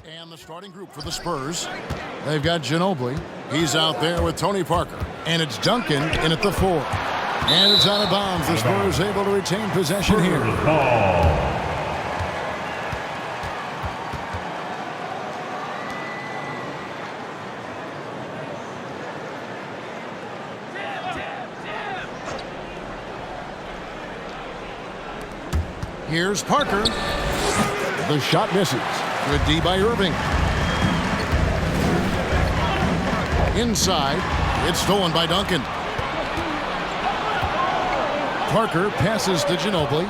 And the starting group for the Spurs. They've got Ginobili. He's out there with Tony Parker. And it's Duncan in at the 4. And it's out of bounds. The Spurs able to retain possession here. Here's Parker. The shot misses. Good D by Irving. Inside. It's stolen by Duncan. Parker passes to Ginobili.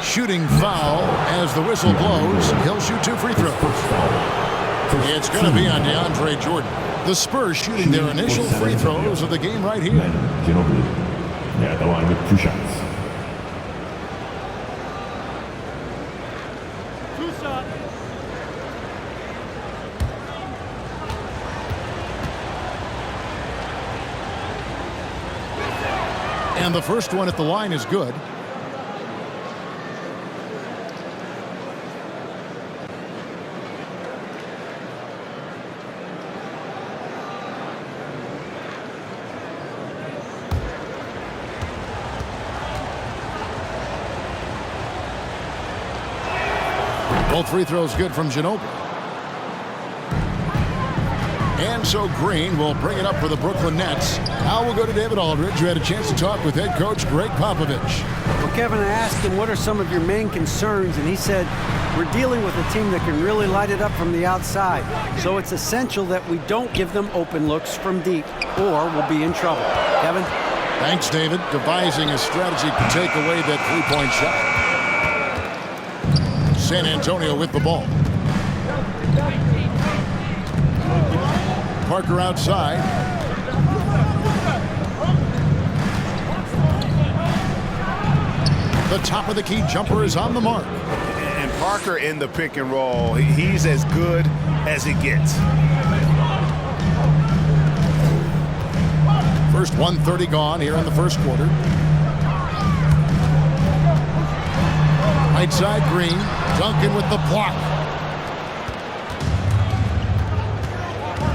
Shooting foul as the whistle blows. He'll shoot 2 free throws. It's going to be on DeAndre Jordan. The Spurs shooting their initial free throws of the game right here. Ginobili at the line with 2 shots. And the first one at the line is good. Both free throws good from Ginobili. And so Green will bring it up for the Brooklyn Nets. Now we'll go to David Aldridge, who had a chance to talk with head coach Greg Popovich. Well, Kevin, I asked him what are some of your main concerns, and he said, we're dealing with a team that can really light it up from the outside. So it's essential that we don't give them open looks from deep, or we'll be in trouble. Kevin? Thanks, David. Devising a strategy to take away that three-point shot. San Antonio with the ball. Parker outside. The top of the key jumper is on the mark. And Parker in the pick and roll, he's as good as it gets. First 1:30 gone here in the first quarter. Right side Green. Duncan with the block.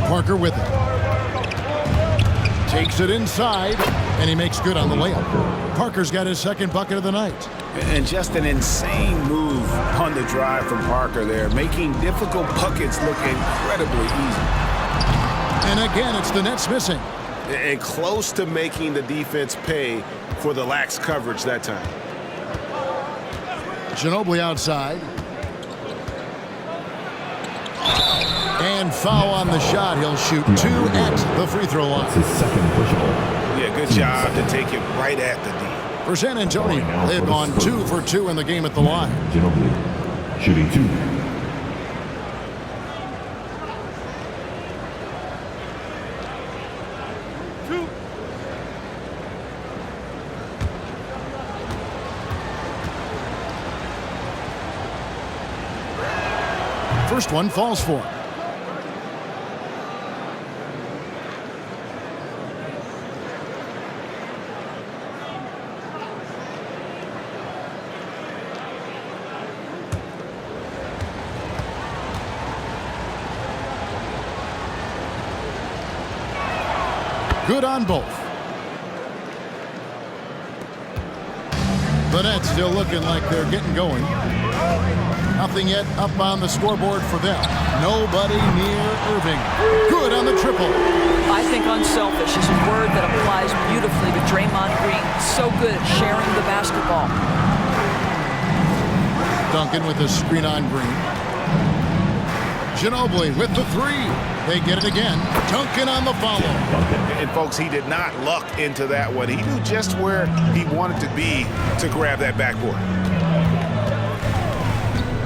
Parker with it. Takes it inside, and he makes good on the layup. Parker's got his second bucket of the night. And just an insane move on the drive from Parker there, making difficult buckets look incredibly easy. And again, it's the Nets missing. And close to making the defense pay for the lax coverage that time. Ginobili outside. And foul on the shot. He'll shoot 2 at the free throw line. It's his second pushable. Yeah, good job to take it right at the D. For San Antonio, they've gone 2 for 2 in the game at the line. Ginobili shooting 2. First one falls for him. Good on both. The Nets still looking like they're getting going. Nothing yet up on the scoreboard for them. Nobody near Irving. Good on the triple. I think unselfish is a word that applies beautifully to Draymond Green. So good at sharing the basketball. Duncan with the screen on Green. Ginobili with the 3. They get it again. Duncan on the follow. And folks, he did not luck into that one. He knew just where he wanted to be to grab that backboard.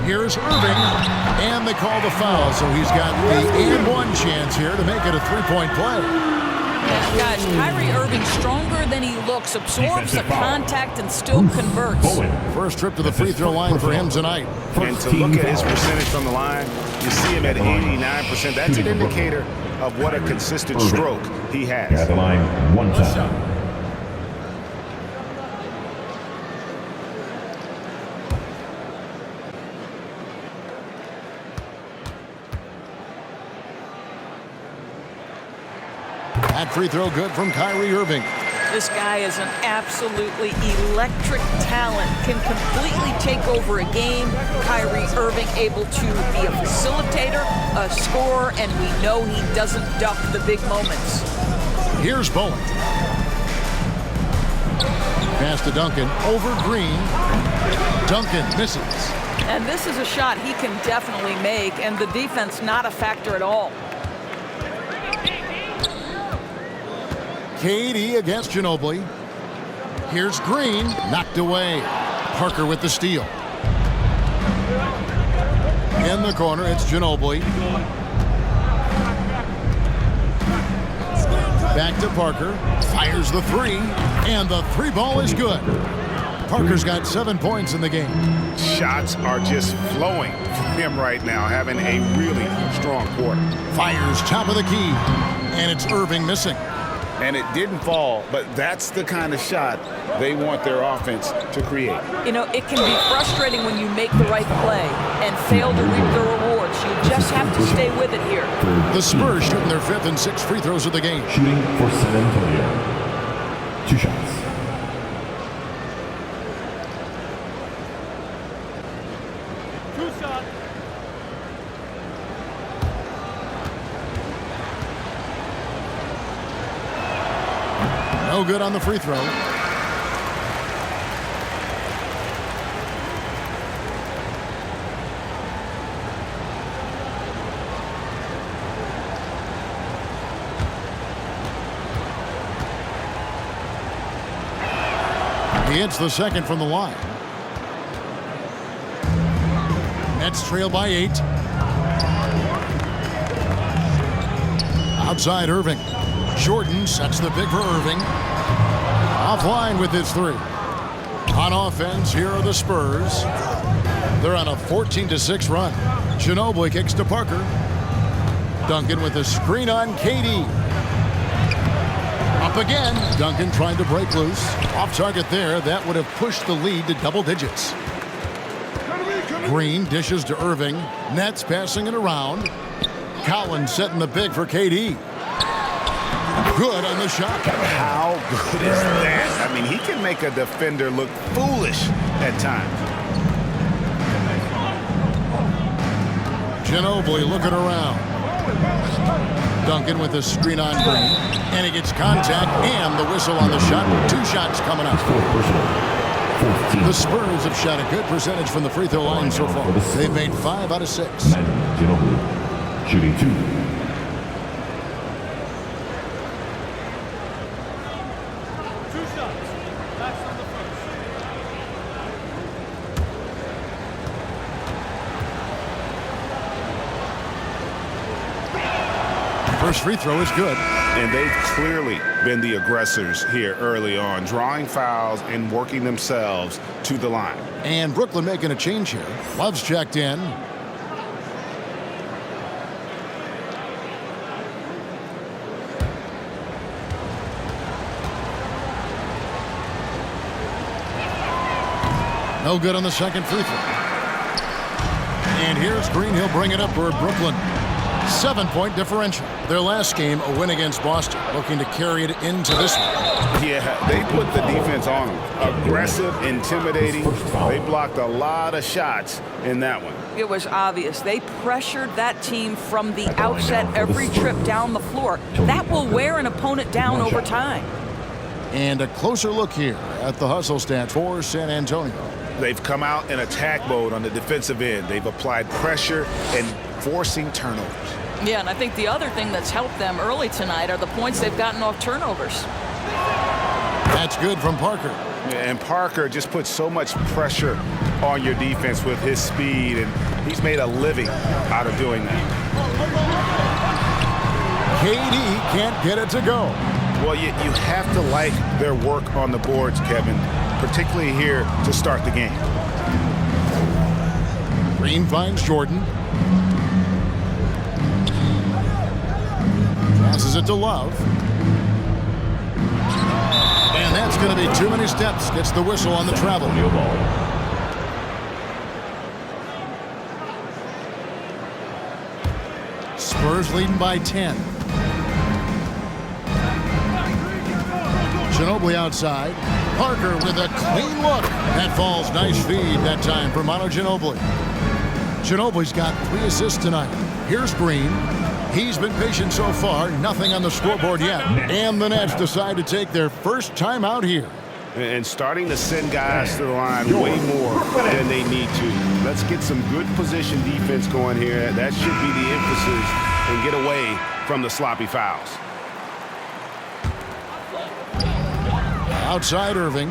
Here's Irving, and they call the foul, so he's got the and-one chance here to make it a 3-point play. Guys, Kyrie Irving stronger than he looks, absorbs the contact and still converts. First trip to the free throw line for him tonight. And to look at his percentage from the line, you see him at 89%. That's an indicator of what a consistent stroke he has. At the line, 1 time. That free throw good from Kyrie Irving. This guy is an absolutely electric talent, can completely take over a game. Kyrie Irving able to be a facilitator, a scorer, and we know he doesn't duck the big moments. Here's Bowen. Pass to Duncan, over Green. Duncan misses. And this is a shot he can definitely make, and the defense not a factor at all. KD against Ginobili. Here's Green, knocked away. Parker with the steal. In the corner, it's Ginobili. Back to Parker, fires the three, and the three ball is good. Parker's got 7 points in the game. Shots are just flowing from him right now, having a really strong quarter. Fires top of the key, and it's Irving missing. And it didn't fall, but that's the kind of shot they want their offense to create. You know, it can be frustrating when you make the right play and fail to reap the rewards. You just have to stay with it here. The Spurs shooting their 5th and 6th free throws of the game. Shooting for San Antonio. 2 shots. No good on the free throw. He hits the second from the line. Nets trail by 8. Outside Irving. Jordan sets the big for Irving. Offline with his 3. On offense, here are the Spurs. They're on a 14-6 run. Ginobili kicks to Parker. Duncan with a screen on KD. Up again. Duncan trying to break loose. Off target there. That would have pushed the lead to double digits. Green dishes to Irving. Nets passing it around. Collins setting the big for KD. Good on the shot. How good is that? I mean, he can make a defender look foolish at times. Ginobili looking around. Duncan with a screen on Green. And he gets contact and the whistle on the shot. 2 shots coming up. The Spurs have shot a good percentage from the free throw line so far. They've made 5 out of 6. Ginobili shooting 2. First free throw is good. And they've clearly been the aggressors here early on, drawing fouls and working themselves to the line. And Brooklyn making a change here. Love's checked in. No good on the second free throw. And here's Green. He'll bring it up for Brooklyn. 7-point differential. Their last game, a win against Boston, looking to carry it into this one. Yeah, they put the defense on them. Aggressive, intimidating. They blocked a lot of shots in that one. It was obvious. They pressured that team from the outset every trip down the floor. That will wear an opponent down over time. And a closer look here at the hustle stats for San Antonio. They've come out in attack mode on the defensive end. They've applied pressure and forcing turnovers. Yeah, and I think the other thing that's helped them early tonight are the points they've gotten off turnovers. That's good from Parker. And Parker just puts so much pressure on your defense with his speed, and he's made a living out of doing that. KD can't get it to go. Well, you have to like their work on the boards, Kevin, particularly here to start the game. Green finds Jordan. Passes it to Love. And that's going to be too many steps. Gets the whistle on the travel. Spurs leading by 10. Ginobili outside. Parker with a clean look. That falls. Nice feed that time for Manu Ginobili. Ginobili's got 3 assists tonight. Here's Green. He's been patient so far. Nothing on the scoreboard yet. And the Nets decide to take their first time out here. And starting to send guys to the line way more than they need to. Let's get some good position defense going here. That should be the emphasis and get away from the sloppy fouls. Outside Irving.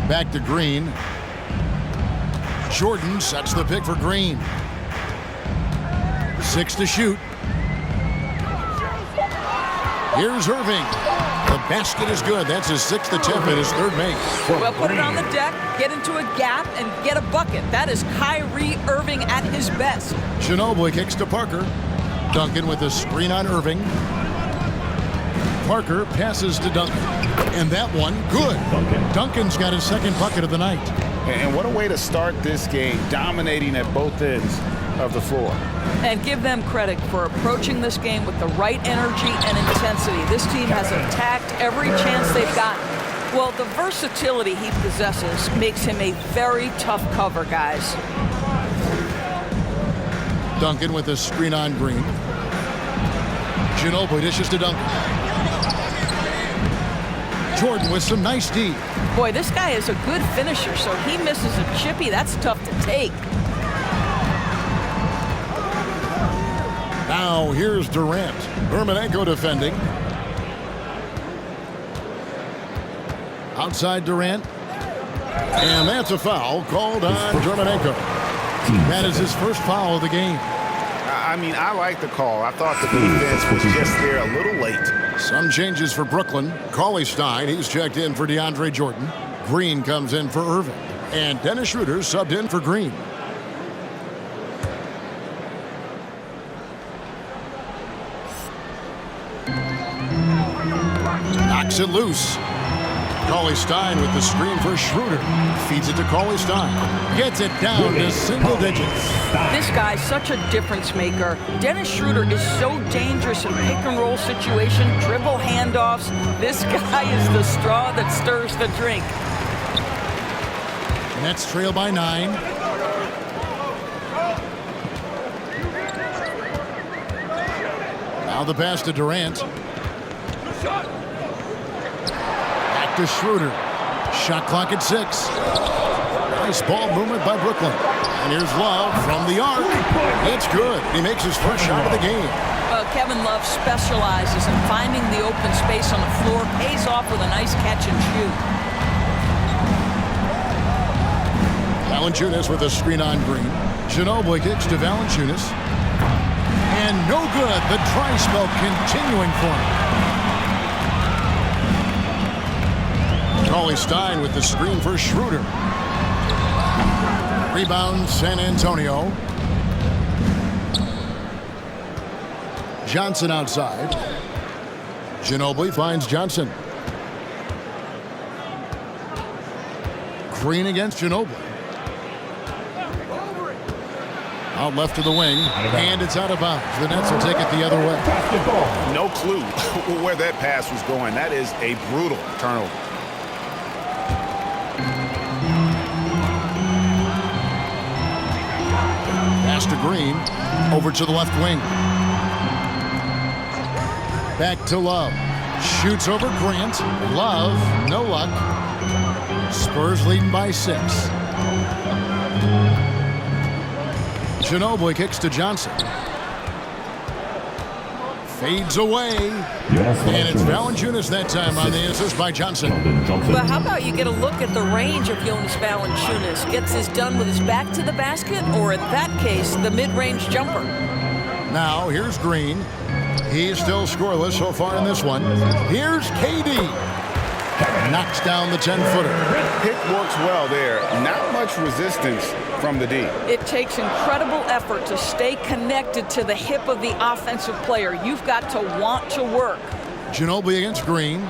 Back to Green. Jordan sets the pick for Green. 6 to shoot. Here's Irving. The basket is good. That's his 6th attempt at his 3rd make. Well, put it on the deck, get into a gap, and get a bucket. That is Kyrie Irving at his best. Ginobili kicks to Parker. Duncan with a screen on Irving. Parker passes to Duncan. And that one, good. Duncan's got his 2nd bucket of the night. And what a way to start this game, dominating at both ends of the floor. And give them credit for approaching this game with the right energy and intensity. This team has attacked every chance they've gotten. Well, the versatility he possesses makes him a very tough cover, guys. Duncan with a screen on Green. Ginobili dishes to Duncan. Jordan with some nice D. Boy, this guy is a good finisher, so he misses a chippy. That's tough to take. Now here's Durant. Hermanenko defending. Outside Durant. And that's a foul called on Hermanenko. That is his first foul of the game. I mean, I like the call. I thought the defense was just there a little late. Some changes for Brooklyn. Cauley-Stein, he's checked in for DeAndre Jordan. Green comes in for Irving. And Dennis Schroeder subbed in for Green. Knocks it loose. Cauley-Stein with the screen for Schroeder. Feeds it to Cauley-Stein. Gets it down to single digits. This guy's such a difference maker. Dennis Schroeder is so dangerous in pick-and-roll situation, dribble handoffs. This guy is the straw that stirs the drink. Nets trail by 9. Now the pass to Durant. Back to Schroeder. Shot clock at 6. Nice ball movement by Brooklyn. And here's Love from the arc. It's good. He makes his first shot of the game. Kevin Love specializes in finding the open space on the floor, pays off with a nice catch and shoot. Valanciunas with a screen on Green. Ginobili kicks to Valanciunas. And no good. The dry spell continuing for him. Cauley-Stein with the screen for Schroeder. Rebound San Antonio. Johnson outside. Ginobili finds Johnson. Green against Ginobili. Out left to the wing, and it's out of bounds. The Nets will take it the other way. No clue where that pass was going. That is a brutal turnover. Pass to Green, over to the left wing. Back to Love. Shoots over Grant. Love, no luck. Spurs leading by 6. Ginobili kicks to Johnson. Fades away. And it's Valanciunas that time on the assist by Johnson. But how about you get a look at the range of Jonas Valanciunas? Gets this done with his back to the basket, or in that case, the mid-range jumper. Now, here's Green. He's still scoreless so far in this one. Here's KD. Knocks down the 10-footer. Pick works well there. Not much resistance from the D. It takes incredible effort to stay connected to the hip of the offensive player. You've got to want to work. Ginobili against Green.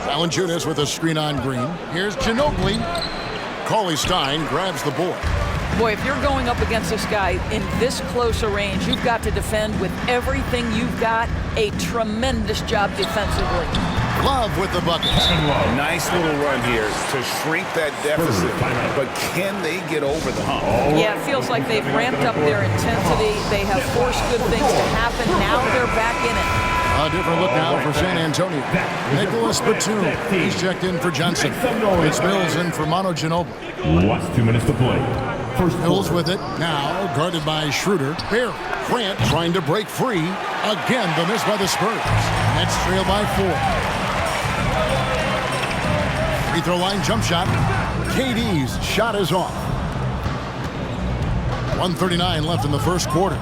Valanciunas with a screen on Green. Here's Ginobili. Cauley-Stein grabs the board. Boy, if you're going up against this guy in this close a range, you've got to defend with everything you've got. A tremendous job defensively. Love with the bucket. Nice little run here to shrink that deficit, but can they get over the hump? Yeah, it feels like they've ramped up their intensity. They have forced good things to happen. Now they're back in it. A different look now for San Antonio. Nicholas Batum. He's checked in for Johnson. It's Mills in for Manu Ginobili. Last 2 minutes to play. First Mills quarter. with it. Now guarded by Schroeder. Bear. Grant trying to break free. Again, the miss by the Spurs. Nets trail by 4. Free throw line jump shot. KD's shot is off. 1:39 left in the first quarter.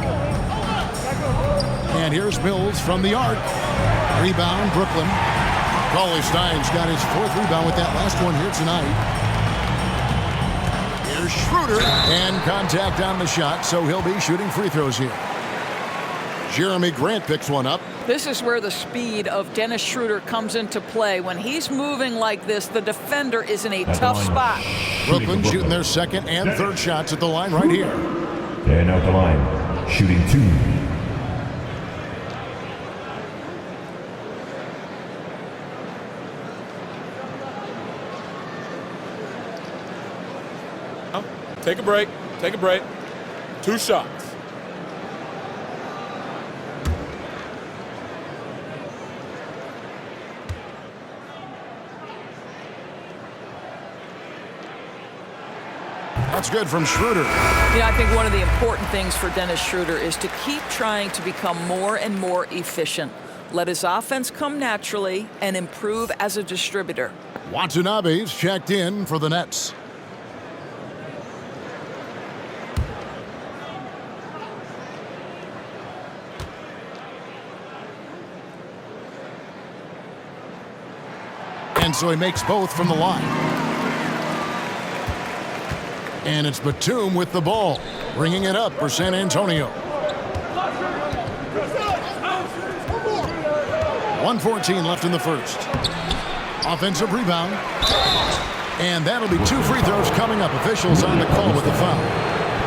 And here's Mills from the arc. Rebound, Brooklyn. Cauley-Stein's got his 4th rebound with that last one here tonight. Here's Schroeder. And contact on the shot, so he'll be shooting free throws here. Jeremy Grant picks one up. This is where the speed of Dennis Schroeder comes into play. When he's moving like this, the defender is in a tough spot. Brooklyn shooting their 2nd and 3rd shots at the line right here. And out the line. Shooting 2. Take a break. Take a break. 2 shots. That's good from Schroeder. I think one of the important things for Dennis Schroeder is to keep trying to become more and more efficient. Let his offense come naturally and improve as a distributor. Watanabe's checked in for the Nets. And so he makes both from the line. And it's Batum with the ball, bringing it up for San Antonio. 1:14 left in the first. Offensive rebound. And that'll be 2 free throws coming up. Officials on the call with the foul.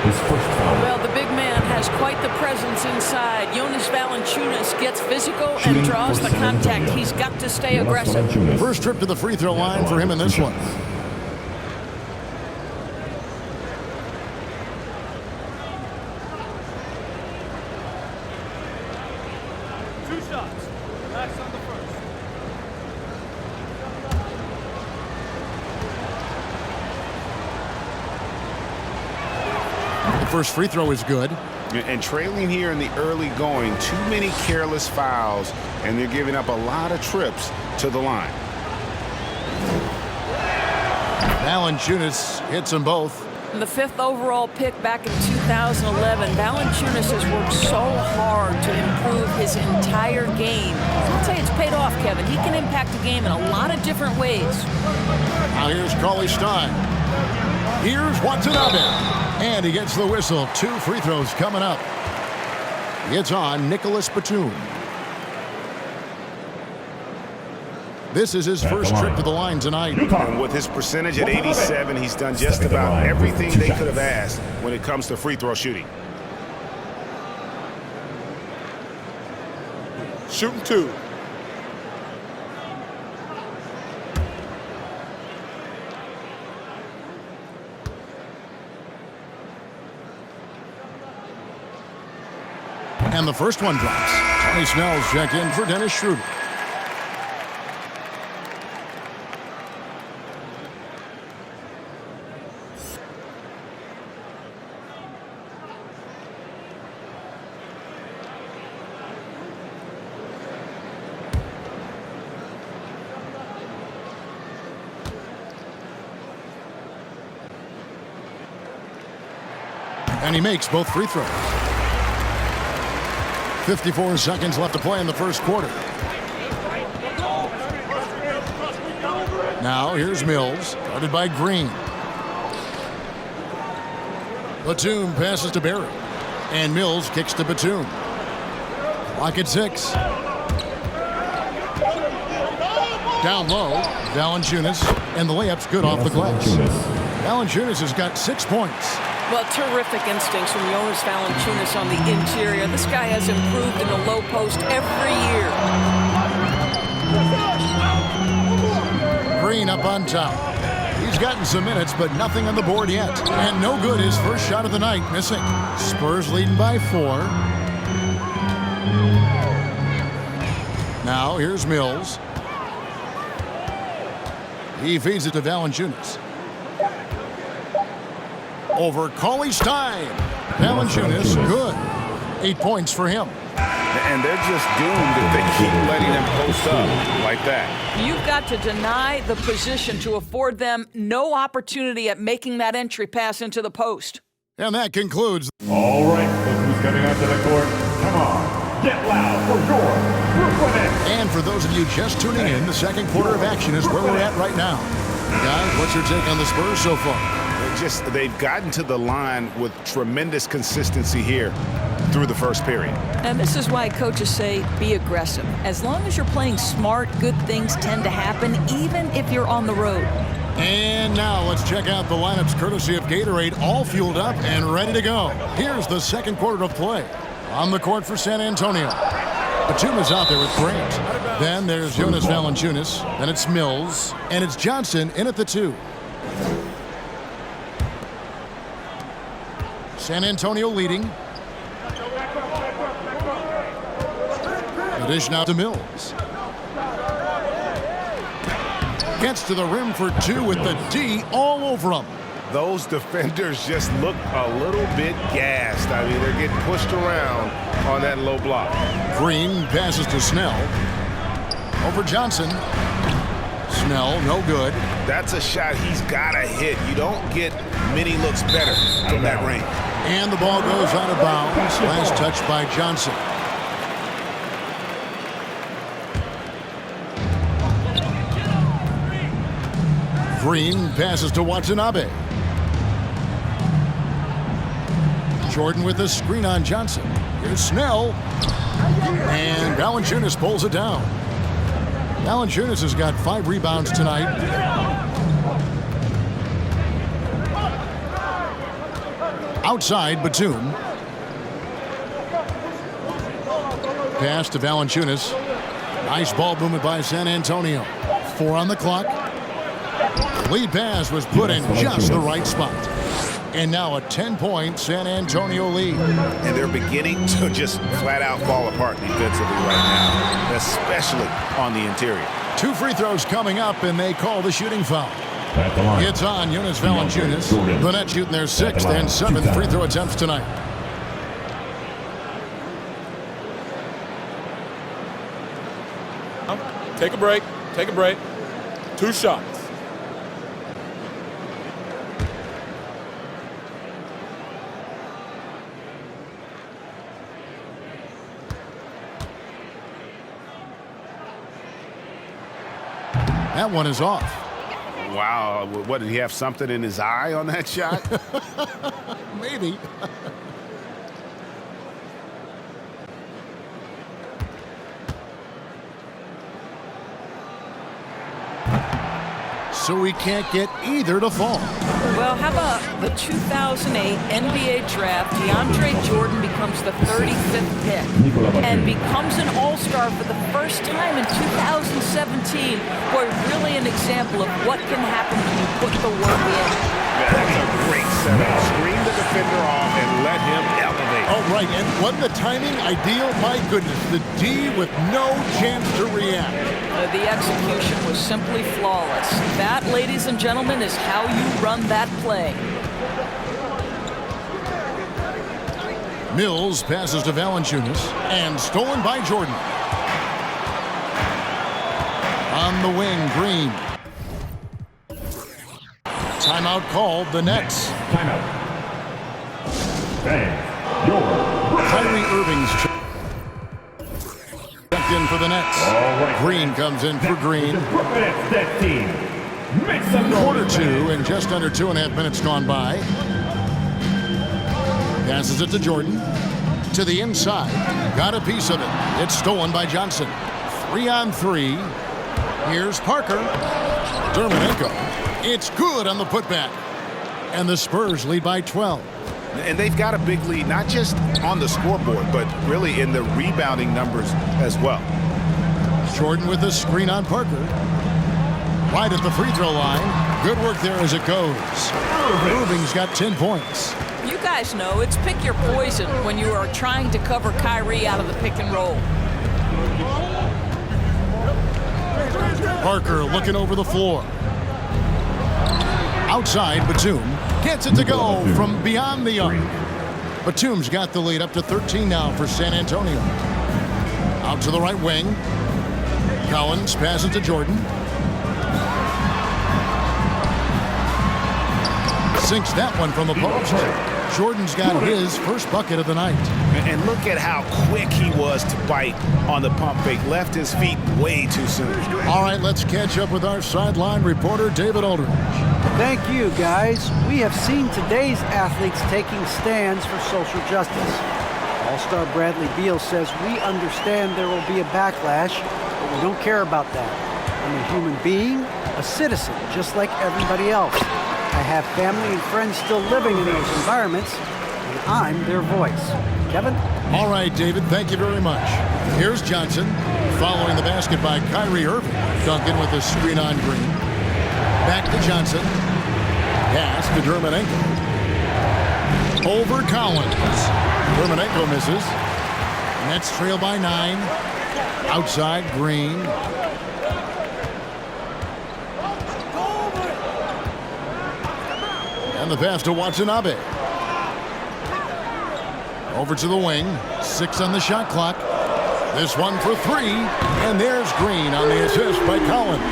His first foul. Well, the big man has quite the presence inside. Jonas Valanciunas gets physical and draws the contact. He's got to stay aggressive. First trip to the free throw line for him in this one. First free throw is good. And trailing here in the early going, too many careless fouls, and they're giving up a lot of trips to the line. Valanciunas hits them both. The 5th overall pick back in 2011, Valanciunas has worked so hard to improve his entire game. I'll tell you, it's paid off, Kevin. He can impact the game in a lot of different ways. Now here's Cauley-Stein. Here's Watanabe. And he gets the whistle. 2 free throws coming up. It's on Nicholas Batum. This is his first trip to the line tonight. And with his percentage at 87, he's done just about everything they could have asked when it comes to free throw shooting. Shooting 2. And the first one drops. Tony Snell's checked in for Dennis Schroeder. And he makes both free throws. 54 seconds left to play in the first quarter. Now here's Mills, guarded by Green. Batum passes to Barry. And Mills kicks to Batum. Clock at 6. Down low, Valanciunas, and the layup's good off the glass. Valanciunas has got 6 points. Well, terrific instincts from Jonas Valanciunas on the interior. This guy has improved in the low post every year. Green up on top. He's gotten some minutes, but nothing on the board yet. And no good, his first shot of the night, missing. Spurs leading by 4. Now, here's Mills. He feeds it to Valanciunas. Over Cauley-Stein. Valanciunas, good. 8 points for him. And they're just doomed if they keep letting them post up like that. You've got to deny the position to afford them no opportunity at making that entry pass into the post. And that concludes. All right, look who's coming onto the court. Come on, get loud for your Brooklyn Nets. And for those of you just tuning in, the second quarter of action is where we're at right now. Guys, what's your take on the Spurs so far? They've gotten to the line with tremendous consistency here through the first period. And this is why coaches say be aggressive. As long as you're playing smart, good things tend to happen, even if you're on the road. And now let's check out the lineups courtesy of Gatorade, all fueled up and ready to go. Here's the second quarter of play. On the court for San Antonio. Batum is out there with Grant. Then there's Jonas Valanciunas. Then it's Mills. And it's Johnson in at the 2. San Antonio leading. The dish now to Mills. Gets to the rim for 2 with the D all over him. Those defenders just look a little bit gassed. I mean, they're getting pushed around on that low block. Green passes to Snell. Over Johnson. Snell, no good. That's a shot he's got to hit. You don't get many looks better from that range. And the ball goes out of bounds. Last touch by Johnson. Green passes to Watanabe. Jordan with the screen on Johnson. Here's Snell. And Valanciunas pulls it down. Valanciunas has got 5 rebounds tonight. Outside, Batum. Pass to Valanciunas. Nice ball movement by San Antonio. 4 on the clock. The lead pass was put in just the right spot. And now a 10-point San Antonio lead. And they're beginning to just flat out fall apart defensively right now, especially on the interior. 2 free throws coming up, and they call the shooting foul. It's on Jonas Valanciunas. The Nets shooting their 6th and 7th free throw attempts tonight. Take a break. Take a break. 2 shots. That one is off. Wow. What, did he have something in his eye on that shot? Maybe. So we can't get either to fall. Well, how about the 2008 NBA draft? DeAndre Jordan becomes the 35th pick and becomes an all-star for the first time in 2017. Boy, really an example of what can happen when you put the work in. Yeah, that's a great setup. Screen the defender off and let him elevate. Oh, right. And wasn't the timing ideal? My goodness. The D with no chance to react. The execution was simply flawless. That, ladies and gentlemen, is how you run that play. Mills passes to Valanciunas and stolen by Jordan. On the wing, Green. Timeout called, the Nets. Timeout. Bang. Your Kyrie Irving's checked in for the Nets. right. Green comes in for Green. Brooklyn Nets, that team. Make some Quarter noise. 2 and just under 2.5 minutes gone by. Passes it to Jordan. To the inside. Got a piece of it. It's stolen by Johnson. 3-on-3. Here's Parker. Dermanenko. It's good on the putback. And the Spurs lead by 12. And they've got a big lead, not just on the scoreboard, but really in the rebounding numbers as well. Jordan with the screen on Parker. Right at the free throw line. Good work there as it goes. Irving's got 10 points. You guys know it's pick your poison when you are trying to cover Kyrie out of the pick and roll. Parker looking over the floor. Outside, Batum gets it to go from beyond the arc. Batum's got the lead up to 13 now for San Antonio. Out to the right wing. Collins passes to Jordan. Sinks that one from the post. Jordan's got his first bucket of the night. And look at how quick he was to bite on the pump fake. Left his feet way too soon. All right, let's catch up with our sideline reporter, David Aldridge. Thank you, guys. We have seen today's athletes taking stands for social justice. All-star Bradley Beal says, we understand there will be a backlash, but we don't care about that. I'm a human being, a citizen, just like everybody else. I have family and friends still living in those environments, and I'm their voice. Kevin? All right, David, thank you very much. Here's Johnson, following the basket by Kyrie Irving. Duncan with the screen on Green. Back to Johnson. Pass to Durant. Over Collins. Durant misses. Nets trail by 9. Outside, Green. And the pass to Watanabe. Over to the wing. 6 on the shot clock. This one for 3. And there's Green on the assist by Collins.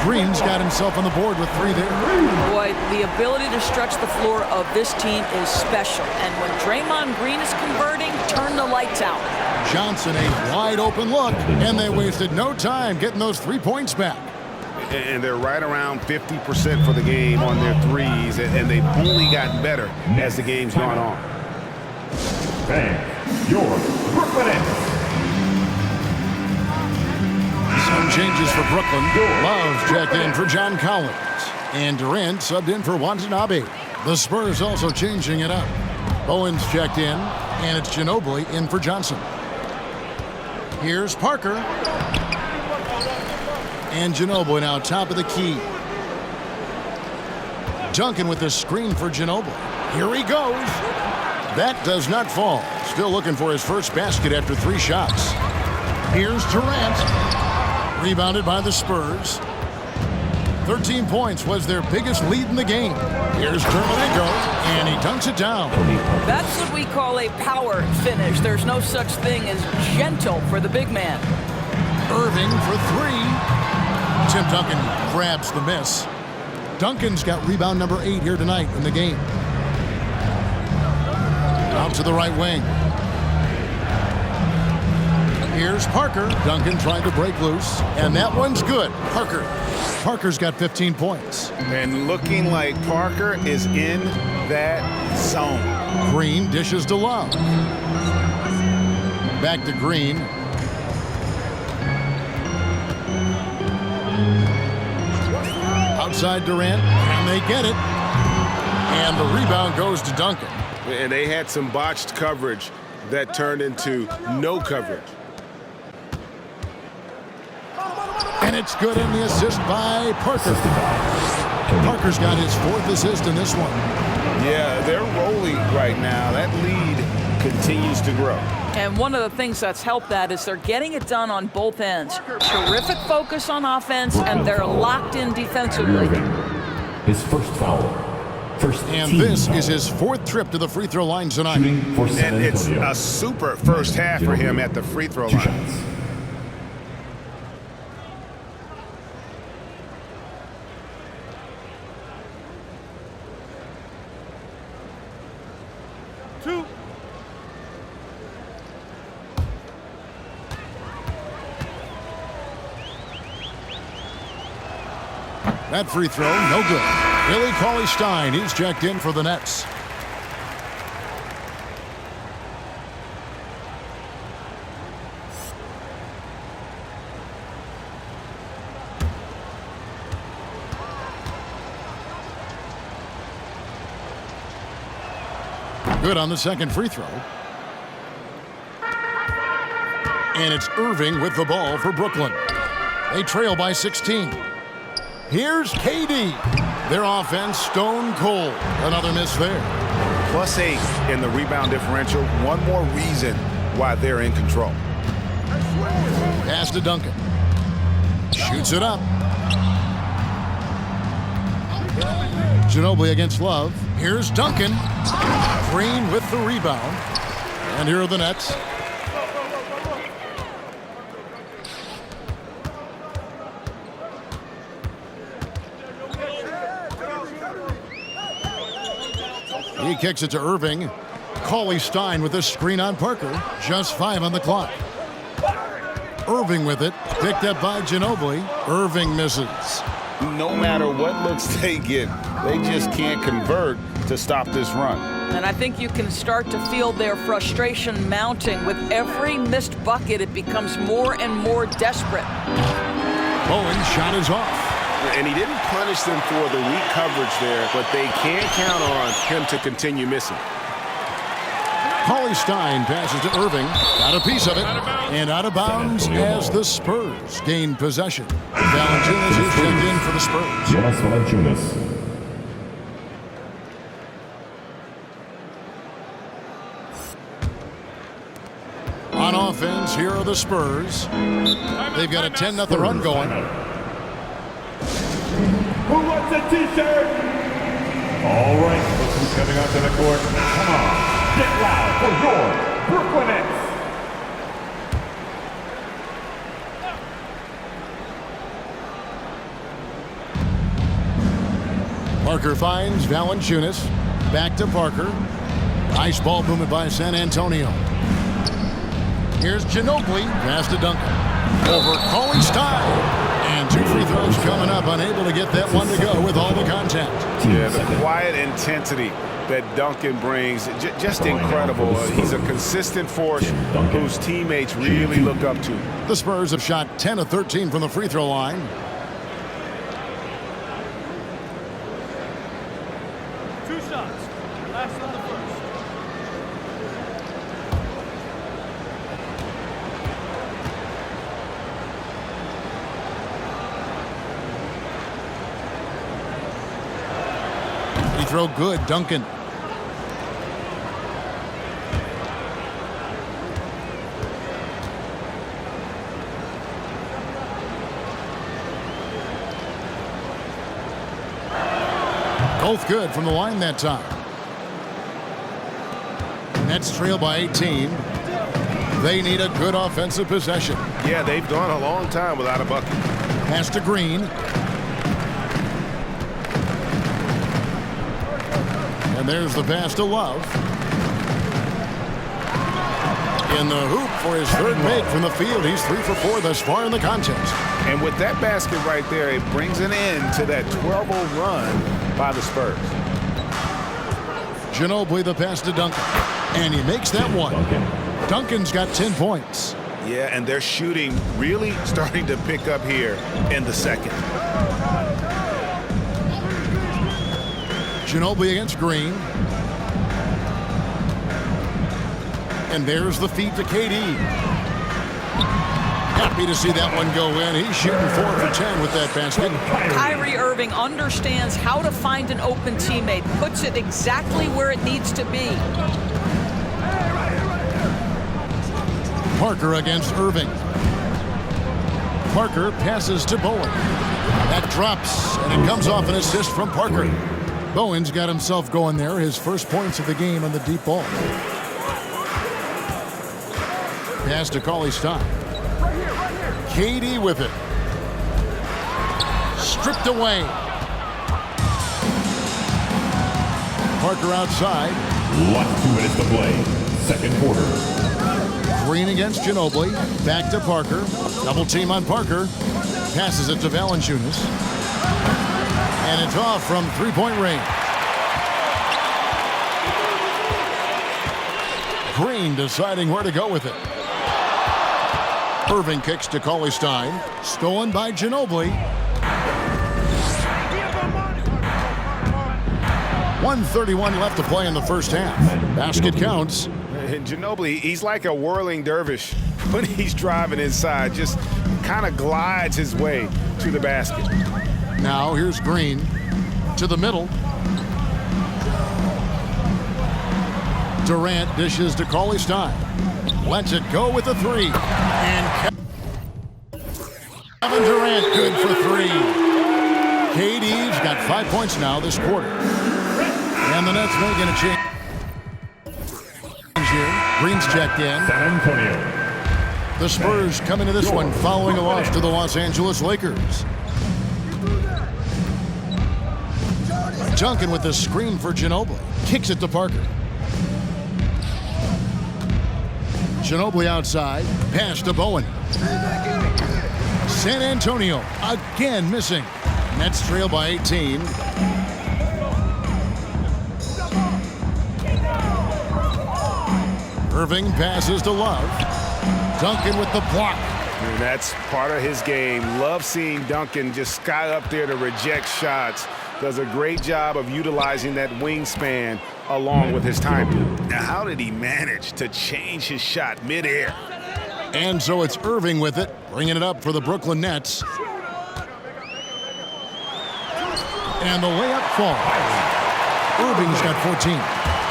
Green's got himself on the board with 3 there. Boy, the ability to stretch the floor of this team is special. And when Draymond Green is converting, turn the lights out. Johnson, a wide open look. And they wasted no time getting those 3 points back. And they're right around 50% for the game on their threes. And they've only gotten better as the game's gone on. Fans, your Brooklyn Nets. Some changes for Brooklyn. Love checked in for John Collins. And Durant subbed in for Watanabe. The Spurs also changing it up. Owens checked in, and it's Ginobili in for Johnson. Here's Parker. And Ginobili now top of the key. Duncan with the screen for Ginobili. Here he goes. That does not fall. Still looking for his first basket after 3 shots. Here's Durant. Rebounded by the Spurs. 13 points was their biggest lead in the game. Here's Terminenko, and he dunks it down. That's what we call a power finish. There's no such thing as gentle for the big man. Irving for 3. Tim Duncan grabs the miss. Duncan's got rebound number 8 here tonight in the game. Out to the right wing. Here's Parker. Duncan trying to break loose, and that one's good. Parker's got 15 points. And looking like Parker is in that zone. Green dishes to Love. Back to Green. Outside Durant, and they get it. And the rebound goes to Duncan. And they had some botched coverage that turned into no coverage. And it's good in the assist by Parker. Parker's got his 4th assist in this one. Yeah, they're rolling right now. That lead continues to grow. And one of the things that's helped that is they're getting it done on both ends. Terrific focus on offense, and they're locked in defensively. His first foul. And this is his 4th trip to the free throw line tonight. And it's a super first half for him at the free throw line. That free throw, no good. Billy Cauley-Stein, he's checked in for the Nets. Good on the second free throw. And it's Irving with the ball for Brooklyn. They trail by 16. Here's KD. Their offense stone cold. Another miss there. +8 in the rebound differential. One more reason why they're in control. Pass to Duncan. Shoots it up. Ginobili against Love. Here's Duncan. Green with the rebound. And here are the Nets. He kicks it to Irving. Cauley Stein with a screen on Parker. Just 5 on the clock. Irving with it. Picked up by Ginobili. Irving misses. No matter what looks they get, they just can't convert to stop this run. And I think you can start to feel their frustration mounting. With every missed bucket, it becomes more and more desperate. Bowen's shot is off. And he didn't punish them for the weak coverage there, but they can't count on him to continue missing. Cauley Stein passes to Irving. Got a piece of it. And out of bounds as the Spurs gain possession. Valanciunas is checked in for the Spurs. Jonas Valanciunas. On offense, here are the Spurs. They've got a 10-0 run going. Who wants a t-shirt? All right, look who's coming onto the court. Come on, get loud for your Brooklyn Nets. Parker finds Valanciunas. Back to Parker. Nice ball movement by San Antonio. Here's Ginobili. Pass to Duncan. Over Cauley Stein. And 2 free throws coming up. Unable to get that one to go with all the contact. Yeah, the quiet intensity that Duncan brings, just incredible. He's a consistent force whose teammates really look up to. The Spurs have shot 10 of 13 from the free throw line. Throw good, Duncan. Both good from the line that time. Nets trail by 18. They need a good offensive possession. Yeah, they've gone a long time without a bucket. Pass to Green. And there's the pass to Love. In the hoop for his third make from the field. He's 3 for 4 thus far in the contest. And with that basket right there, it brings an end to that 12-0 run by the Spurs. Ginobili the pass to Duncan. And he makes that one. Duncan's got 10 points. Yeah, and their shooting really starting to pick up here in the second. Ginobili against Green. And there's the feed to KD. Happy to see that one go in. He's shooting 4 for 10 with that basket. Kyrie Irving understands how to find an open teammate, puts it exactly where it needs to be. Parker against Irving. Parker passes to Bowen. That drops, and it comes off an assist from Parker. Bowen's got himself going there, his first points of the game on the deep ball. Pass to Cauley Stein. KD with it. Stripped away. Parker outside. Last 2 minutes to play. Second quarter. Green against Ginobili. Back to Parker. Double team on Parker. Passes it to Valanciunas. And it's off from three-point range. Green deciding where to go with it. Irving kicks to Cauley Stein. Stolen by Ginobili. 1:31 left to play in the first half. Basket counts. And Ginobili, he's like a whirling dervish when he's driving inside. Just kind of glides his way to the basket. Now here's Green to the middle. Durant dishes to Cauley-Stein. Lets it go with a three. And Kevin Durant good for three. KD's got 5 points now this quarter. And the Nets making a change here. Green's checked in. San Antonio. The Spurs come into this one following a loss to the Los Angeles Lakers. Duncan with the screen for Ginobili. Kicks it to Parker. Ginobili outside. Pass to Bowen. San Antonio again missing. Nets trail by 18. Irving passes to Love. Duncan with the block. And that's part of his game. Love seeing Duncan just sky up there to reject shots. Does a great job of utilizing that wingspan along with his timing. Now, how did he manage to change his shot midair? And so it's Irving with it, bringing it up for the Brooklyn Nets. And the layup falls. Irving's got 14.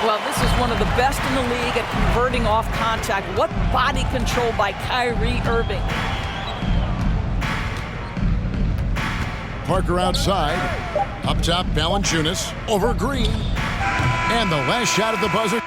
Well, this is one of the best in the league at converting off contact. What body control by Kyrie Irving. Parker outside. Up top, Valanciunas over Green. And the last shot at the buzzer.